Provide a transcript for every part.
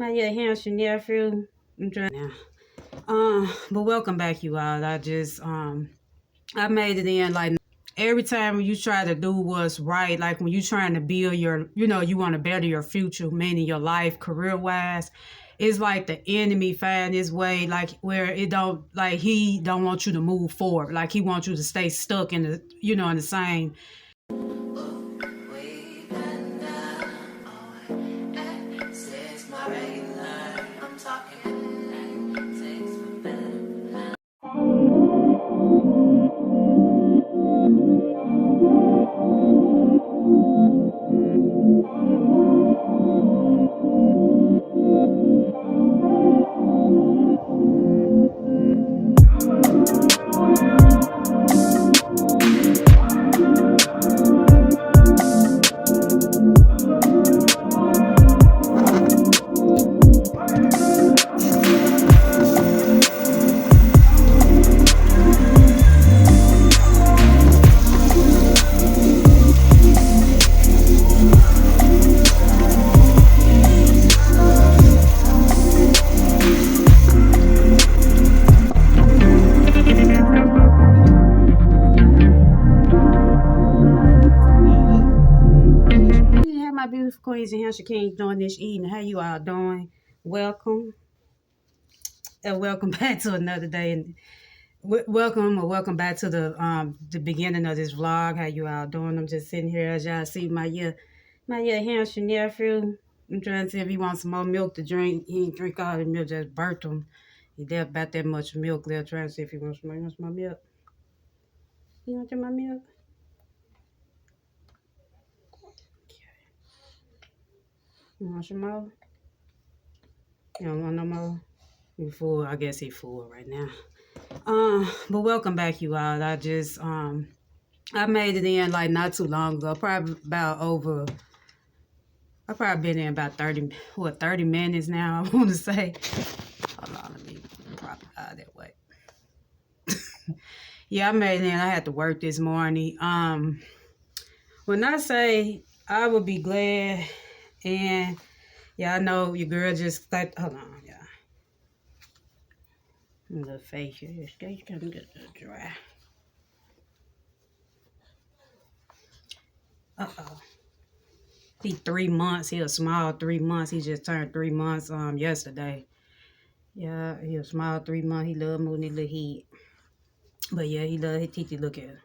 My handsome nephew. I'm trying now. But welcome back, you all. I made it in like every time you try to do what's right, like when you trying to build your, you want to better your future, meaning your life, career wise. It's like the enemy find his way, like where it don't, like he don't want you to move forward, like he wants you to stay stuck in the, in the same. My beautiful queens and Hampshire Kings doing this evening. How you all doing? Welcome. And welcome back to another day. And welcome back to the beginning of this vlog. How you all doing? I'm just sitting here as y'all see my Hampshire nephew. I'm trying to see if he wants some more milk to drink. He ain't drink all the milk, just burnt him. He left about that much milk left. Trying to see if he wants my milk. You want my milk? You want some more? You don't want no more? You full? I guess he full right now. But welcome back, you all. I made it in like not too long ago, probably about over. I probably been in about 30 minutes now. I want to say. Hold on, let me probably that way. Yeah, I made it in. I had to work this morning. When I say I would be glad, and yeah, I know your girl just like. Hold on, yeah. The face here, it's kind of get dry. Uh-oh. He 3 months. He a small 3 months. He just turned 3 months yesterday. Yeah, he a small 3 months. He love moving his little head. But yeah, he love his teeth. Look at him.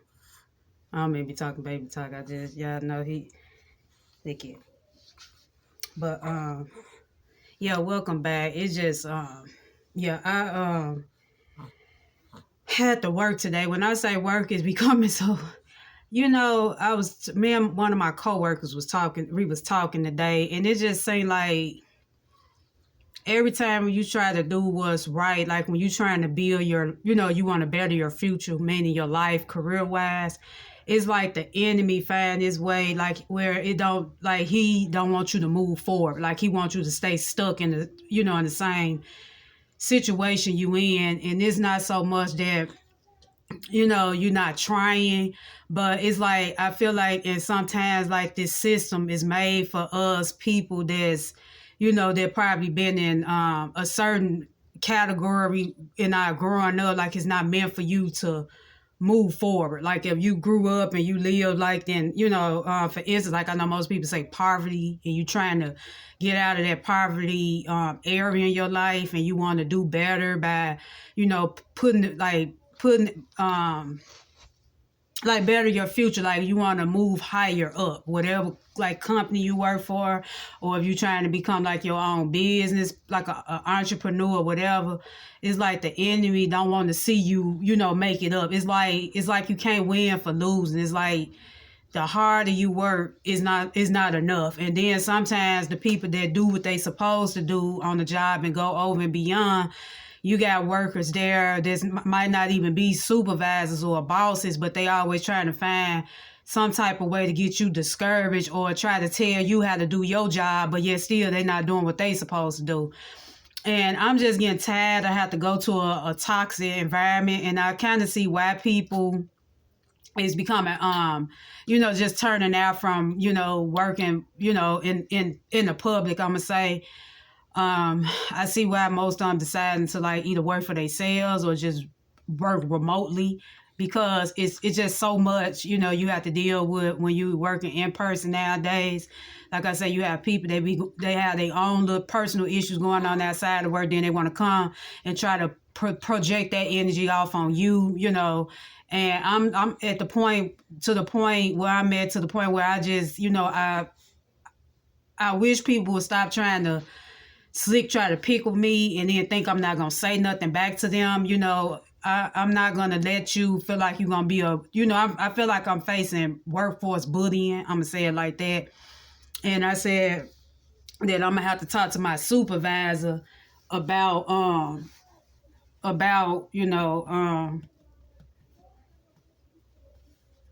I don't mean be talking baby talk. I just y'all know he look at. But yeah, welcome back. It's just yeah, I had to work today. When I say work is becoming so. Me and one of my coworkers was talking. We was talking today, and it just seemed like every time you try to do what's right, like when you trying to build your, you want to better your future, meaning your life, career wise, it's like the enemy find his way, like where it don't, like he don't want you to move forward, like he wants you to stay stuck in the, in the same situation you in, and it's not so much that you're not trying, but it's like I feel like, and sometimes like this system is made for us people that's that probably been in a certain category in our growing up, like it's not meant for you to move forward. Like if you grew up and you live like then, for instance, like I know most people say poverty, and you trying to get out of that poverty area in your life, and you want to do better by, putting like better your future, like you want to move higher up, whatever like company you work for, or if you're trying to become like your own business, like a entrepreneur, whatever. It's like the enemy don't want to see you, make it up. It's like you can't win for losing. It's like the harder you work is not enough. And then sometimes the people that do what they supposed to do on the job and go over and beyond, you got workers there that might not even be supervisors or bosses, but they always trying to find some type of way to get you discouraged or try to tell you how to do your job, but yet still they not doing what they supposed to do. And I'm just getting tired. I have to go to a toxic environment, and I kind of see why people is becoming just turning out from working in the public, I'm gonna say, I see why most of them deciding to like either work for themselves or just work remotely because it's just so much, you know, you have to deal with when you working in person nowadays. Like I said, you have people they have their own little personal issues going on outside of work, then they want to come and try to project that energy off on you, you know. And I'm at the point to the point where I'm at to the point where I just, you know, I wish people would stop trying to slick try to pickle me and then think I'm not gonna say nothing back to them. You know, I'm not gonna let you feel like you're gonna be a, you know, I feel like I'm facing workforce bullying. I'm gonna say it like that. And I said that I'm gonna have to talk to my supervisor about you know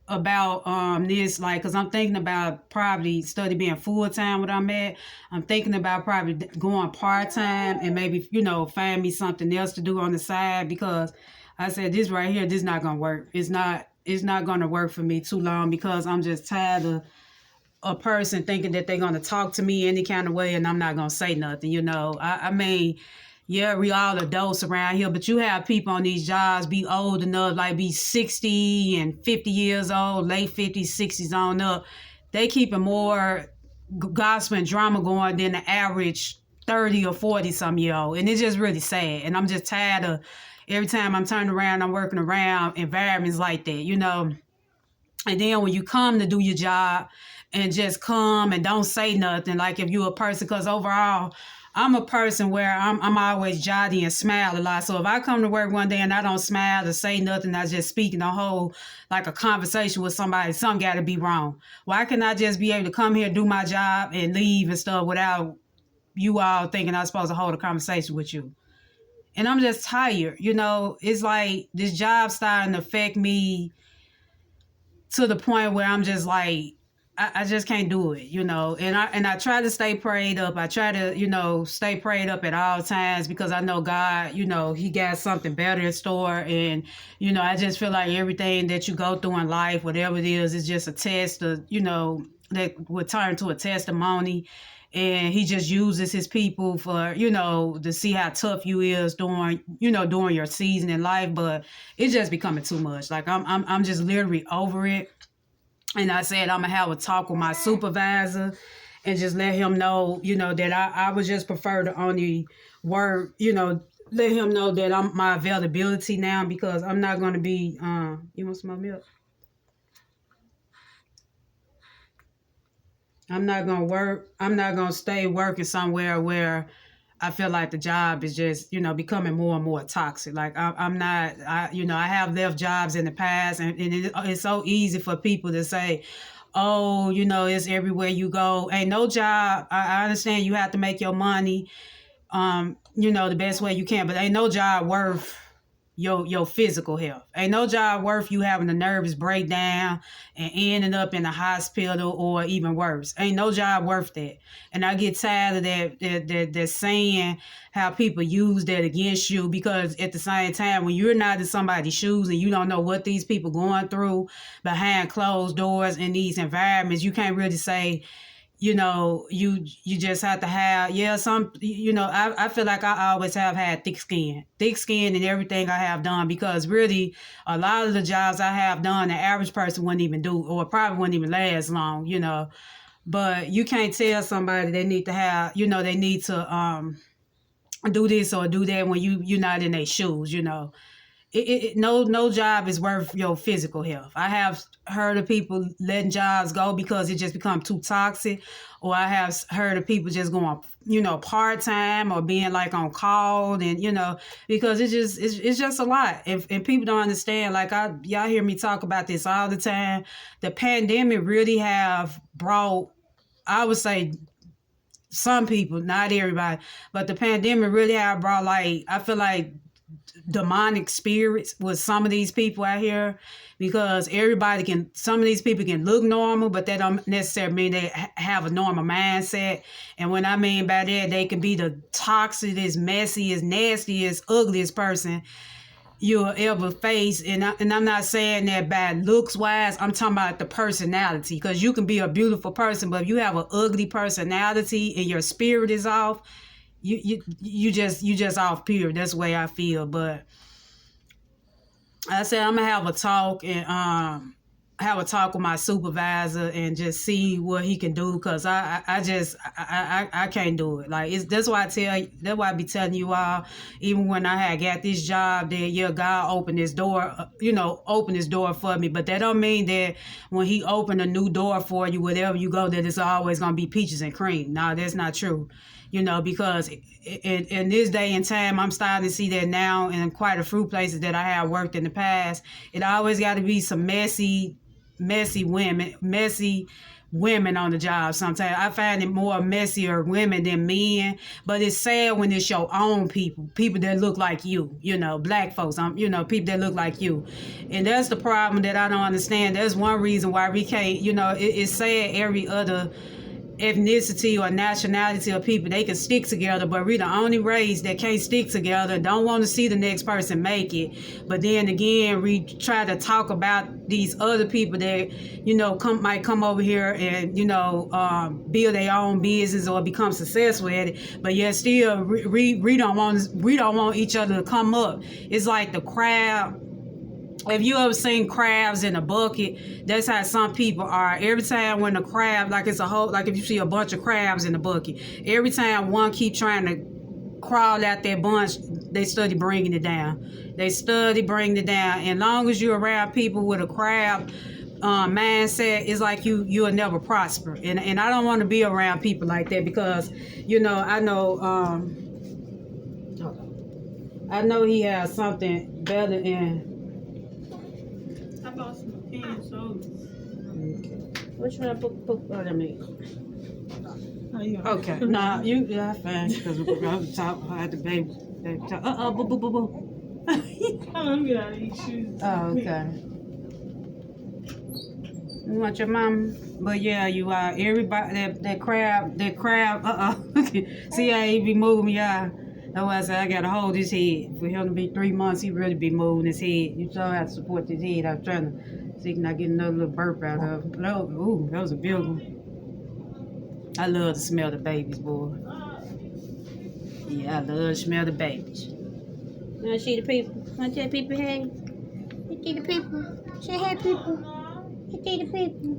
about this, like, because I'm thinking about probably study being full-time where I'm at. I'm thinking about probably going part-time and maybe, you know, find me something else to do on the side, because I said this right here, this not gonna work. It's not gonna work for me too long, because I'm just tired of a person thinking that they're gonna talk to me any kind of way and I'm not gonna say nothing, you know. I mean, yeah, we all adults around here, but you have people on these jobs be old enough, like be 60 and 50 years old, late 50s, 60s on up. They keeping more gossip and drama going than the average 30 or 40 some year old. And it's just really sad. And I'm just tired of every time I'm turning around, I'm working around environments like that, you know. And then when you come to do your job and just come and don't say nothing, like if you're a person, because overall, I'm a person where I'm always jolly and smile a lot. So if I come to work one day and I don't smile or say nothing, I just speak in a whole, like a conversation with somebody, something got to be wrong. Why can I just be able to come here, do my job, and leave and stuff without you all thinking I'm supposed to hold a conversation with you? And I'm just tired. You know, it's like this job starting to affect me to the point where I'm just like, I just can't do it, you know. And I try to stay prayed up. I try to, you know, stay prayed up at all times, because I know God, you know, He got something better in store. And, you know, I just feel like everything that you go through in life, whatever it is just a test of, you know, that would turn to a testimony. And He just uses His people for, you know, to see how tough you is during, you know, during your season in life. But it's just becoming too much. Like I'm just literally over it. And I said I'm gonna have a talk with my supervisor and just let him know, you know, that I would just prefer to only work, you know, let him know that I'm my availability now, because I'm not gonna be you want some more milk? I'm not gonna stay working somewhere where I feel like the job is just, you know, becoming more and more toxic. Like I'm not, you know, I have left jobs in the past, and it's so easy for people to say, oh, you know, it's everywhere you go. Ain't no job. I understand you have to make your money, you know, the best way you can, but ain't no job worth your physical health. Ain't no job worth you having a nervous breakdown and ending up in the hospital or even worse. Ain't no job worth that. And I get tired of that saying how people use that against you, because at the same time, when you're not in somebody's shoes and you don't know what these people going through behind closed doors in these environments, you can't really say, you know, you just have to have, yeah, some, you know, I feel like I always have had thick skin in everything I have done, because really a lot of the jobs I have done, the average person wouldn't even do, or probably wouldn't even last long, you know. But you can't tell somebody they need to have, you know, they need to do this or do that when you're not in their shoes, you know. No job is worth your physical health. I have heard of people letting jobs go because it just become too toxic, or I have heard of people just going, you know, part time or being like on call, and you know, because it's just a lot. And people don't understand. Like y'all hear me talk about this all the time. The pandemic really have brought, I would say, some people, not everybody, but the pandemic really have brought, like, I feel like demonic spirits with some of these people out here, because some of these people can look normal, but that don't necessarily mean they have a normal mindset. And when I mean by that, they can be the toxic, messy, nastiest, ugliest person you'll ever face. And I'm not saying that bad looks wise, I'm talking about the personality, because you can be a beautiful person, but if you have an ugly personality and your spirit is off, you just off period. That's the way I feel. But I said I'm gonna have a talk with my supervisor and just see what he can do, because I can't do it. Like, that's why I be telling you all, even when I had got this job, that yeah, God opened this door, open this door for me. But that don't mean that when he opened a new door for you, wherever you go, that it's always gonna be peaches and cream. No, that's not true. Because in this day and time, I'm starting to see that now in quite a few places that I have worked in the past. It always got to be some messy women on the job. Sometimes I find it more messier women than men, but it's sad when it's your own people that look like you, black folks, people that look like you. And that's the problem that I don't understand. That's one reason why we can't, it's sad every other ethnicity or nationality of people, they can stick together, but we're the only race that can't stick together, don't want to see the next person make it. But then again, we try to talk about these other people that might come over here and build their own business or become successful at it, but yet still we don't want each other to come up. It's like the crowd. If you ever seen crabs in a bucket, that's how some people are. Every time when the crab, like if you see a bunch of crabs in a bucket, every time one keep trying to crawl out that bunch, they study bringing it down. And long as you're around people with a crab mindset, it's like you'll never prosper. And I don't want to be around people like that, because I know he has something better in. I bought some canned sodas. Okay. Which one I put on them? Okay. Nah, fine. Because I had the baby talk. Boo. Let me get out of these shoes. Oh, okay. You want your mom? But yeah, you are. Everybody, that crab. See how he be moving, y'all. That's why I said I gotta hold his head. For him to be 3 months, he really be moving his head. You still have to support his head. I was trying to see if I can get another little burp out of him. Ooh, that was a big one. I love to smell the babies, boy. Yeah, I love to smell the babies. Want to see the people? Want to tell people hey? You see the people? Say hey, people. You see the people?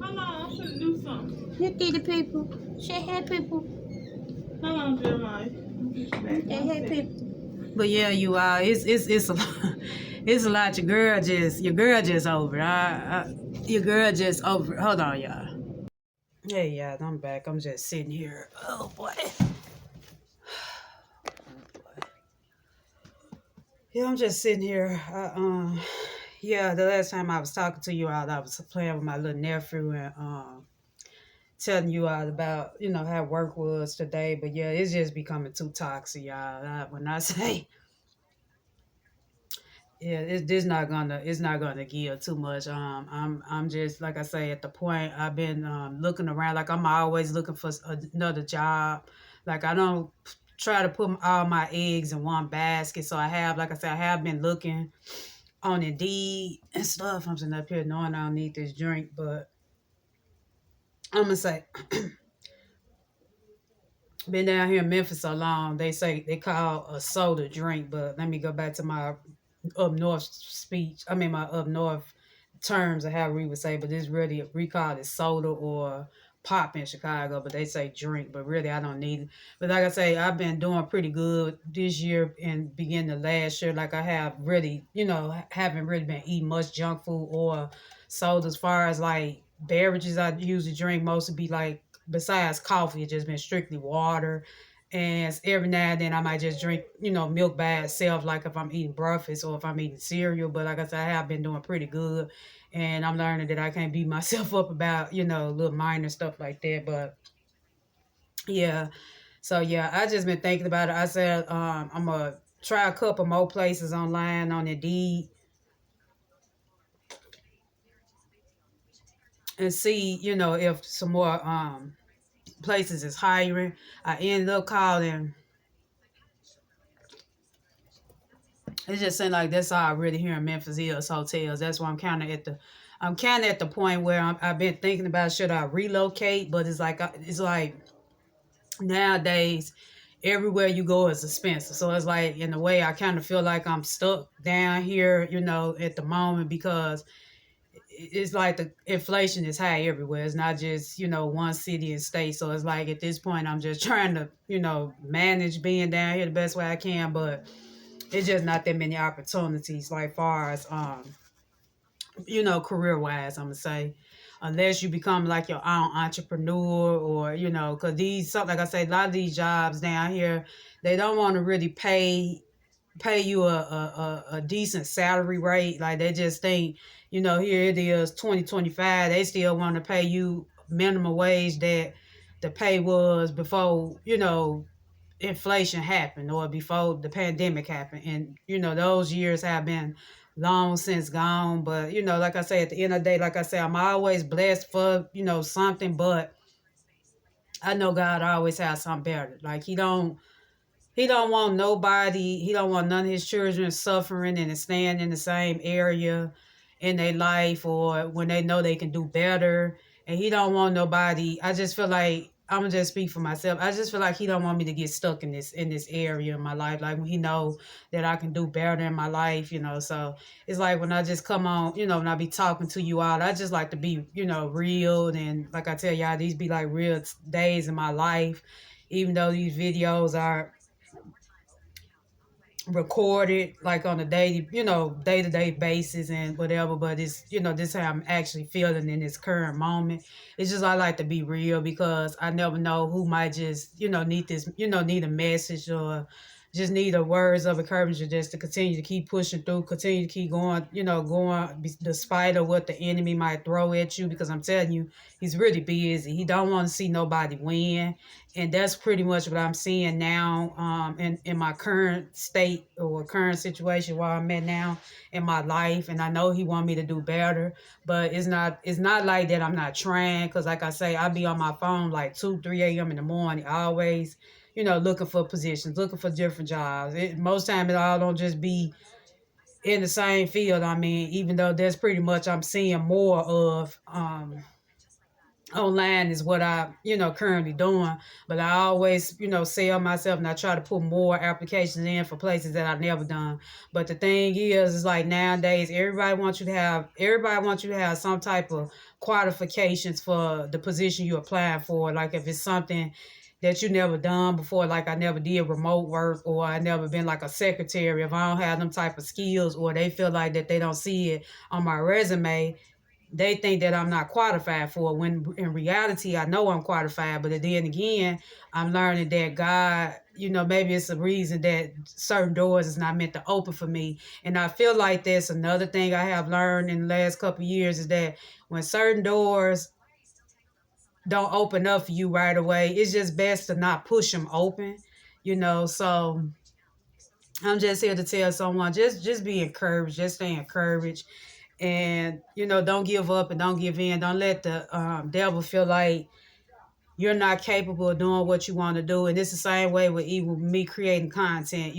Hold on, I'm finna do something. You see the people? Say hey, people. Hold on, Jeremiah. Hey, people. But yeah, you are. It's a lot. It's a lot. Your girl just over. Your girl just over. Hold on, y'all. Hey, y'all. I'm back. I'm just sitting here. Oh boy. Yeah, I'm just sitting here. Yeah, the last time I was talking to you all, I was playing with my little nephew and telling you all about how work was today. But yeah, it's just becoming too toxic, y'all. When I say yeah, it's not gonna give too much. I'm just, like I say, at the point I've been looking around. Like, I'm always looking for another job. Like, I don't try to put all my eggs in one basket. So I have, like I said, I have been looking on Indeed and stuff. I'm sitting up here knowing I don't need this drink, but I'm gonna say, been down here in Memphis so long. They say they call a soda drink, but let me go back to my up north speech. I mean, my up north terms of how we would say, but this really, we call it soda or pop in Chicago, but they say drink, but really I don't need it. But like I say, I've been doing pretty good this year and beginning of last year. Like, I have really, haven't really been eating much junk food or soda. As far as like beverages I usually drink, mostly be like, besides coffee, it's just been strictly water. And every now and then I might just drink, milk by itself, like if I'm eating breakfast or if I'm eating cereal. But like I said, I have been doing pretty good. And I'm learning that I can't beat myself up about, little minor stuff like that. But yeah. So yeah, I just been thinking about it. I said I'm going to try a couple more places online on Indeed and see, if some more places is hiring. I ended up calling. It's just saying like that's all really here in Memphis is hotels. That's why I'm kind of at the point where I've been thinking about, should I relocate? But it's like nowadays everywhere you go is expensive. So it's like, in a way, I kind of feel like I'm stuck down here, at the moment, because it's like the inflation is high everywhere. It's not just, one city and state. So it's like, at this point, I'm just trying to, manage being down here the best way I can. But it's just not that many opportunities, like far as, career wise, I'm gonna say, unless you become like your own entrepreneur, or because these, something like I say, a lot of these jobs down here, they don't want to really pay you a decent salary rate. Like, they just think, here it is 2025, they still want to pay you minimum wage that the pay was before, inflation happened, or before the pandemic happened. And those years have been long since gone. But like I say, at the end of the day, like I say, I'm always blessed for something. But I know God always has something better. Like, he don't want nobody, he don't want none of his children suffering and staying in the same area in their life, or when they know they can do better. And he don't want nobody, I just feel like, I'm gonna just speak for myself. I just feel like he don't want me to get stuck in this area of my life. Like, when he know that I can do better in my life, so it's like, when I just come on, when I be talking to you all, I just like to be, real. And like I tell y'all, these be like real days in my life, even though these videos are recorded like on a daily, day-to-day basis and whatever. But it's, this how I'm actually feeling in this current moment. It's just, I like to be real, because I never know who might just, need this, need a message, or just need a words of encouragement, just to continue to keep pushing through, continue to keep going, going despite of what the enemy might throw at you. Because I'm telling you, he's really busy. He don't want to see nobody win. And that's pretty much what I'm seeing now, in my current state, or current situation where I'm at now in my life. And I know he want me to do better, but it's not like that I'm not trying. Because like I say, I be on my phone like 2-3 a.m. in the morning, always, looking for positions, looking for different jobs. Most time it all don't just be in the same field. I mean, even though that's pretty much I'm seeing more of, online is what I, currently doing. But I always, sell myself, and I try to put more applications in for places that I've never done. But the thing is like, nowadays, everybody wants you to have some type of qualifications for the position you apply for. Like, if it's something that you never done before, like I never did remote work, or I never been like a secretary, if I don't have them type of skills, or they feel like that they don't see it on my resume, they think that I'm not qualified for it, when in reality, I know I'm qualified. But then again, I'm learning that God, maybe it's a reason that certain doors is not meant to open for me. And I feel like that's another thing I have learned in the last couple of years, is that when certain doors don't open up for you right away, it's just best to not push them open, So I'm just here to tell someone, just be encouraged, just stay encouraged. And don't give up and don't give in. Don't let the devil feel like you're not capable of doing what you want to do. And it's the same way with even me creating content.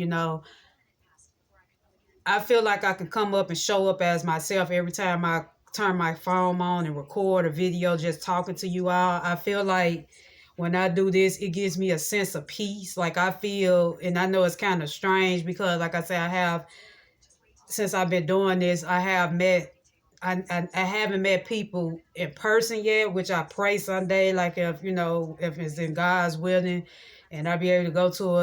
I feel like I can come up and show up as myself every time I turn my phone on and record a video just talking to you all. I feel like when I do this, it gives me a sense of peace. Like, I feel, and I know it's kind of strange, because like I say, since I've been doing this, I haven't met people in person yet, which I pray someday. Like, if it's in God's willing, and I'll be able to go to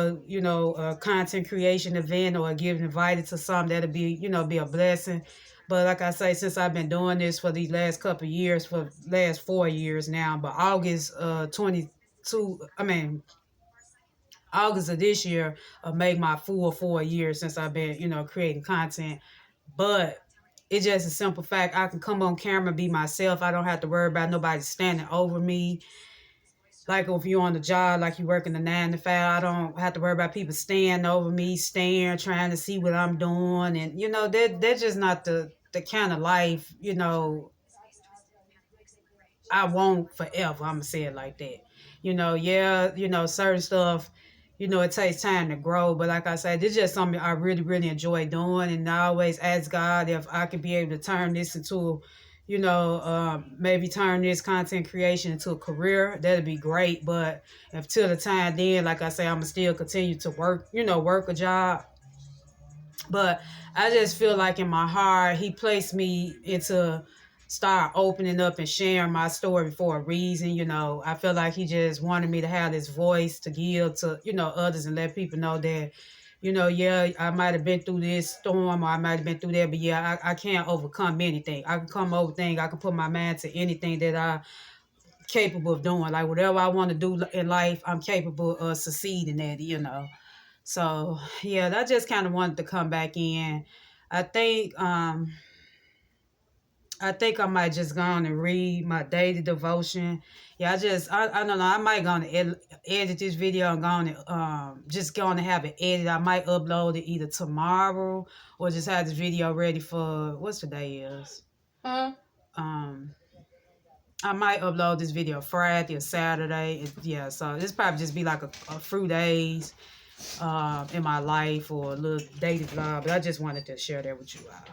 a content creation event, or get invited to something, that'll be a blessing. But like I say, since I've been doing this for these last couple of years, for last 4 years now, but August of this year, make my full 4 years since I've been, creating content. But it's just a simple fact. I can come on camera and be myself. I don't have to worry about nobody standing over me. Like, if you're on the job, like you working the 9 to 5, I don't have to worry about people standing over me, staring, trying to see what I'm doing. And, that's just not the kind of life, I want forever. I'm gonna say it like that. Yeah, certain stuff, it takes time to grow. But like I said, this is just something I really, really enjoy doing. And I always ask God if I could be able to turn this into, maybe turn this content creation into a career, that'd be great. But if till the time then, like I say, I'm gonna still continue to work, work a job. But I just feel like in my heart, he placed me into start opening up and sharing my story for a reason. I feel like he just wanted me to have this voice to give to, others and let people know that, yeah, I might have been through this storm or I might have been through that, but yeah, I can't overcome anything. I can come over things. I can put my mind to anything that I'm capable of doing. Like whatever I want to do in life, I'm capable of succeeding at. So yeah, I just kind of wanted to come back in. I think I might just go on and read my daily devotion. Yeah, I don't know. I might go on and edit this video and go on and just go on and have it edit. I might upload it either tomorrow or just have this video ready for what's the day is. Um, I might upload this video Friday or Saturday. Yeah, so this probably just be like a few days in my life or a little daily vlog. But I just wanted to share that with you all.